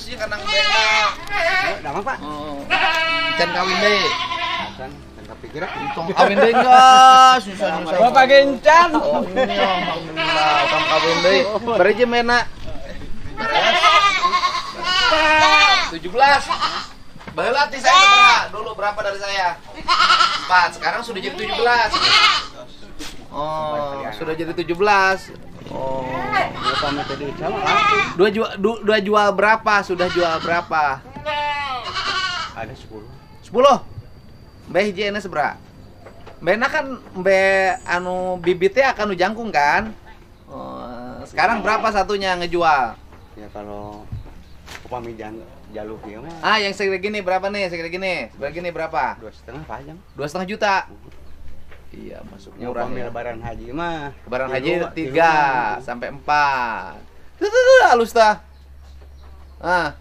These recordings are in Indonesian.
sih karena benak. Damang Pak. Can kawin deh. Kan kepikiran. Tong kawin deh enggak, susah-susah. Bapak Gencan. Oh, ini alhamdulillah tong kawin deh. Bereje mena. 17. Baheula ti saya berapa? Dulu berapa dari saya? 4. Sekarang sudah jadi 17. Oh, sudah jadi 17. Oh. Dua jual berapa? Sudah jual berapa? Ada 10. 10. Mbah hiji ene sebera? Mbena kan anu bibitnya akan ujangkung kan? Oh, sekarang berapa satunya ngejual? Ya kalau upami jalur dia mah. Ah, yang segede gini berapa nih? Segede gini. Segede gini berapa? 2,5 panjang. 2,5 juta. Iya, masuknya murah Upami ya. lebaran haji mah. Lebaran haji 3 3 sampai 4. Halus tah. Ah.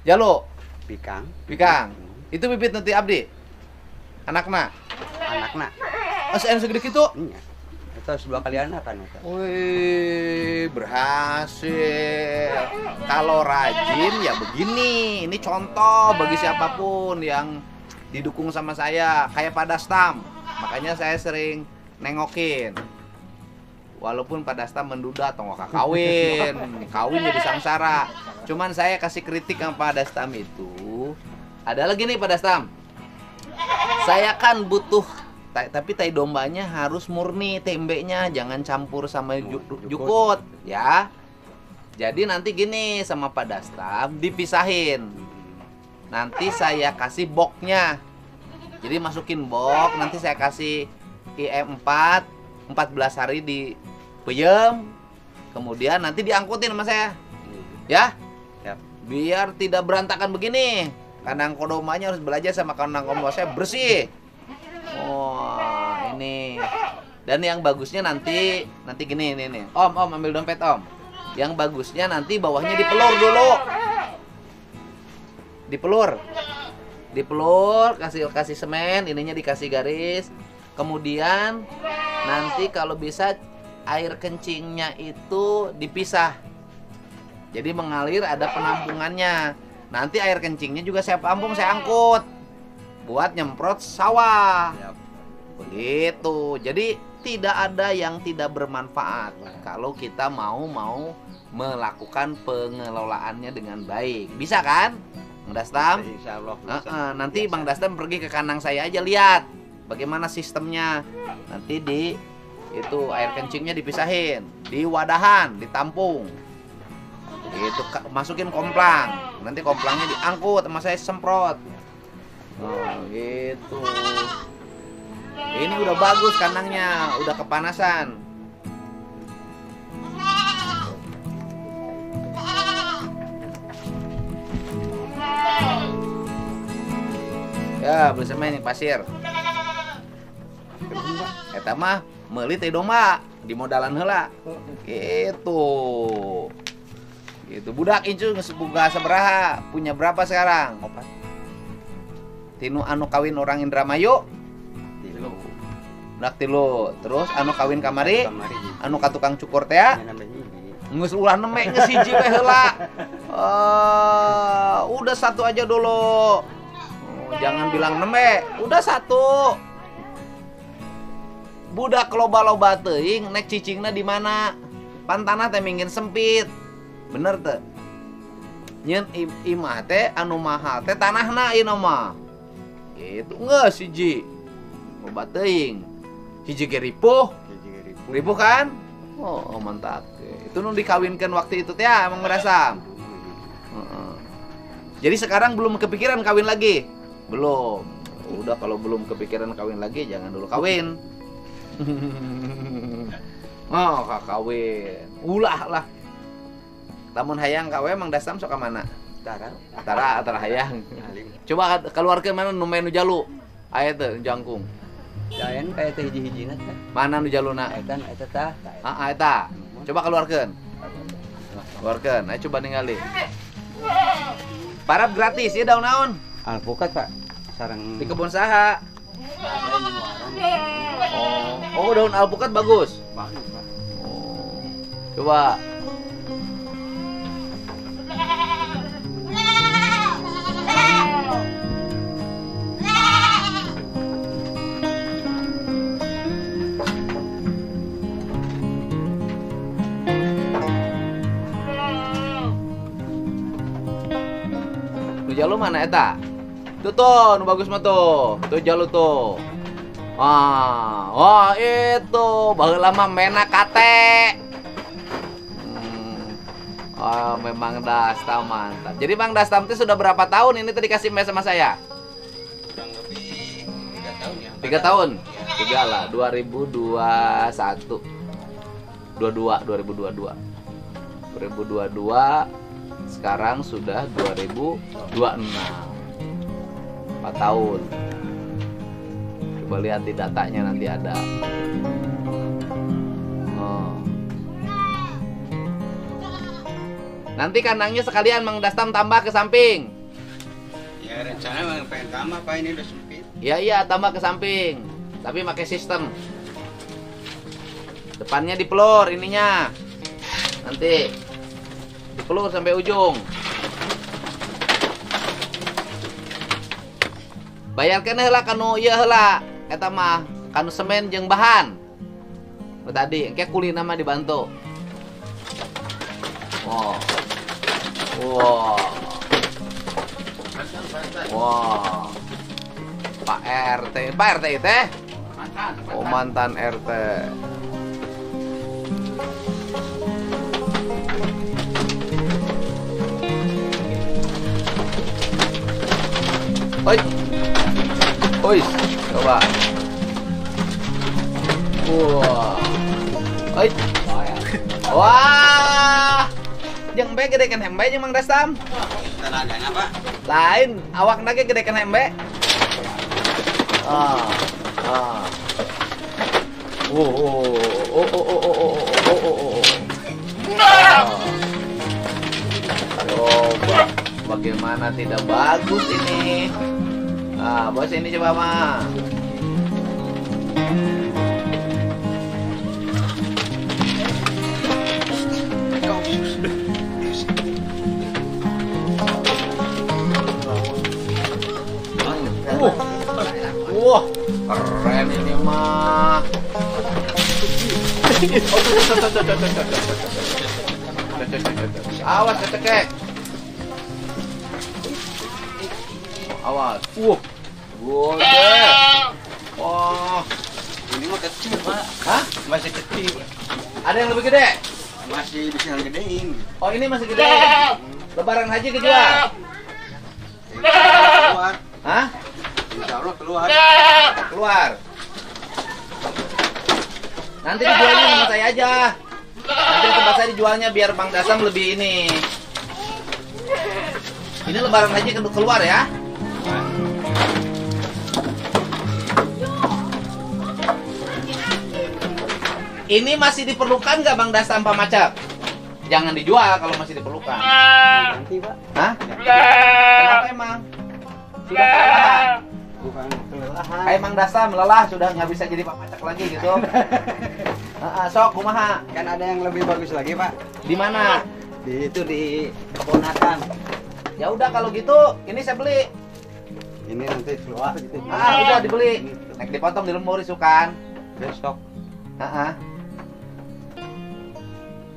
Jalo, Pikang. pikang. Itu bibit nanti abdi. Anakna. Anakna. Asa segede kitu? Iya. Itu harus 2 kali anakan eta. Wih, berhasil. Kalau rajin ya begini. Ini contoh bagi siapapun yang didukung sama saya. Kayak Pak Dastam. Makanya saya sering nengokin. Walaupun Pak Dastam menduda atau nggak kawin, kawin jadi sangsara. Cuman saya kasih kritik sama Pak Dastam itu. Ada lagi nih Pak Dastam. Saya kan butuh tapi tai dombanya harus murni tembeknya, jangan campur sama jukut ya. Jadi nanti gini sama Pak Dastam dipisahin. Nanti saya kasih boknya. Jadi masukin bok, nanti saya kasih IM4 14 hari di peyem. Kemudian nanti diangkutin sama saya. Ya? Siap. Biar tidak berantakan begini. Kandang kodomanya harus belajar sama kandang kodomanya saya bersih. Oh, ini. Dan yang bagusnya nanti gini nih. Om ambil dompet Om. Yang bagusnya nanti bawahnya dipelur dulu. Dipelur, kasih semen, ininya dikasih garis. Kemudian nanti kalau bisa air kencingnya itu dipisah. Jadi mengalir ada penampungannya. Nanti air kencingnya juga saya tampung, saya angkut buat nyemprot sawah. Begitu. Jadi tidak ada yang tidak bermanfaat kalau kita mau melakukan pengelolaannya dengan baik. Bisa kan? Bang Dastam? Insyaallah. Nanti Bang Dastam pergi ke kandang saya aja lihat bagaimana sistemnya. Nanti itu air kencingnya dipisahin, di wadahan, ditampung. Itu masukin komplang. Nanti komplangnya diangkut sama saya semprot. Oh, gitu. Ini udah bagus kandangnya, udah kepanasan. Ya, beli semen pasir. Eta mah meuli teh domba di modalan heula. Gitu. Gitu. Budak incu geus boga sabaraha? Punya berapa sekarang? 4. Tinu anu kawin orang Indramayu? 3. Budak 3. Terus anu kawin kamari? Anu ka tukang cukur teh? Geus ulah neme geus hiji we heula. Udah 1 aja dulu. Jangan bilang neme, udah 1. Budak loba-loba teuing nek cicingna di mana? Pantanah teh mingin sempit. Bener teh? Nyeun imah teh anu mahal teh tanahna ieu mah. Gitu geus hiji. Loba teuing. Hiji ge ripuh. Ripuh kan? Oh, mantap. Itu nu dikawinkeun waktu itu teh emang merasa. Jadi sekarang belum kepikiran kawin lagi? Belum. Udah kalau belum kepikiran kawin lagi jangan dulu kawin. Oh, kawin. Ulah lah. Lamun hayang kawe Mang Dastam sok ka mana? Tara hayang. Coba keluarkeun mana nu main nu jalu. Aya teh jangkung. Jayan kayak teh hiji-hijina teh. Mana nu jaluna? Eta tah. Eta. Coba keluarkeun. Keluarkeun. Ayo coba ningali. Parab gratis ya daun naon? Alpukat Pak. Sareng Di kebun saha? Oh, daun alpukat bagus. bagus Pak. Coba. jalu mana eta? Tuh, nu bagus mah tuh. Tuh jalu tuh. Wah, itu baheula mah mena kate. Memang Dastam mantap. Jadi Bang Dastam itu sudah berapa tahun ini tadi kasih mes sama saya? Kurang lebih 3 tahun ya. 3 tahun? 3 lah, 2021 2022 sekarang sudah 2026 4 tahun. Coba lihat di datanya nanti ada. Nanti kandangnya sekalian Mang Dastam tambah ke samping. Ya rencana memang pengen tambah Pak, ini udah sempit. Iya, tambah ke samping. Tapi pakai sistem. Depannya dipelur ininya. Nanti dipelur sampai ujung. Bayarkan heula kanu ieu heula. Eta mah kanu semen jeung bahan. Tadi engke kulina mah dibantu. Wow. Pak RT teh? Oh, mantan RT. Oi, coba. Wah. Jeung be gedekeun hembe jeung Mang Dastam. Tenaganya Pak. Lain, awakna ge gedekeun hembe. Coba, bagaimana tidak bagus ini? Bos ini coba mah. Wah, keren ini mah. Awas kecekek. Awas. Wah. Ini mah kecil Pak. Hah? Masih kecil. Ada yang lebih gede? Masih bisa gedein. Oh, ini masih gede. Lebaran haji kejual. Keluar. Hah? Insya Allah keluar. Keluar. Nanti dijualnya sama saya aja. Nanti di tempat saya dijualnya biar Bang Dastam lebih ini. Ini lebaran haji keluar ya. Ini masih diperlukan nggak Bang Dastam pamacak? Jangan dijual kalau masih diperlukan. Nanti Pak. Hah? Kenapa emang? Sudah kelelahan. Bukan kelelahan. Kayak Mang Dastam lelah sudah nggak bisa jadi pamacak lagi gitu. Sok kumaha? Kan ada yang lebih bagus lagi Pak. Di mana? Itu di keponakan. Ya udah kalau gitu ini saya beli. Ini nanti keluar gitu. Udah dibeli. Nek dipotong di lemur isukan. Besok.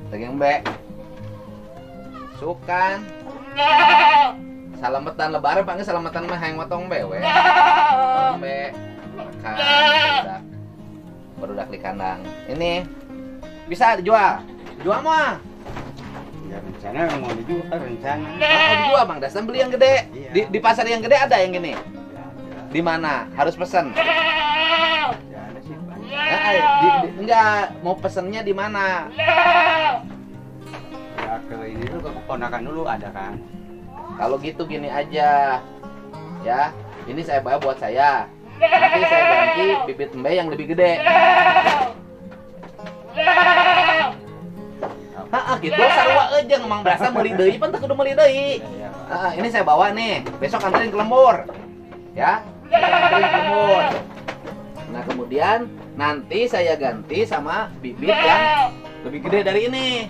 Daging embe. Sukan. Salamatan lebaran Pak, salamatan mah hayang motong embe we. Embe. Makan barudak di kandang. Ini bisa dijual. Jual mah. Ya rencana mau dijual rencana. Dijual Bang Dastam beli yang gede. Iya. Di pasar yang gede ada yang gini. Di mana? Harus pesen. Ya ada sih Pak. Enggak, mau pesennya di mana? Ya ke ini dulu, ke keponakan dulu ada kan. Kalau gitu gini aja. Ya, ini saya bawa buat saya. Nanti saya ganti bibit embe yang lebih gede. Gitu sarua eujeng Mang Dastam meuli deui pan teu kudu meuli deui. Ini saya bawa nih. Besok anterin ke lembur. Ya. Anterin ke lembur. Nah, kemudian nanti saya ganti sama bibit yang lebih gede dari ini.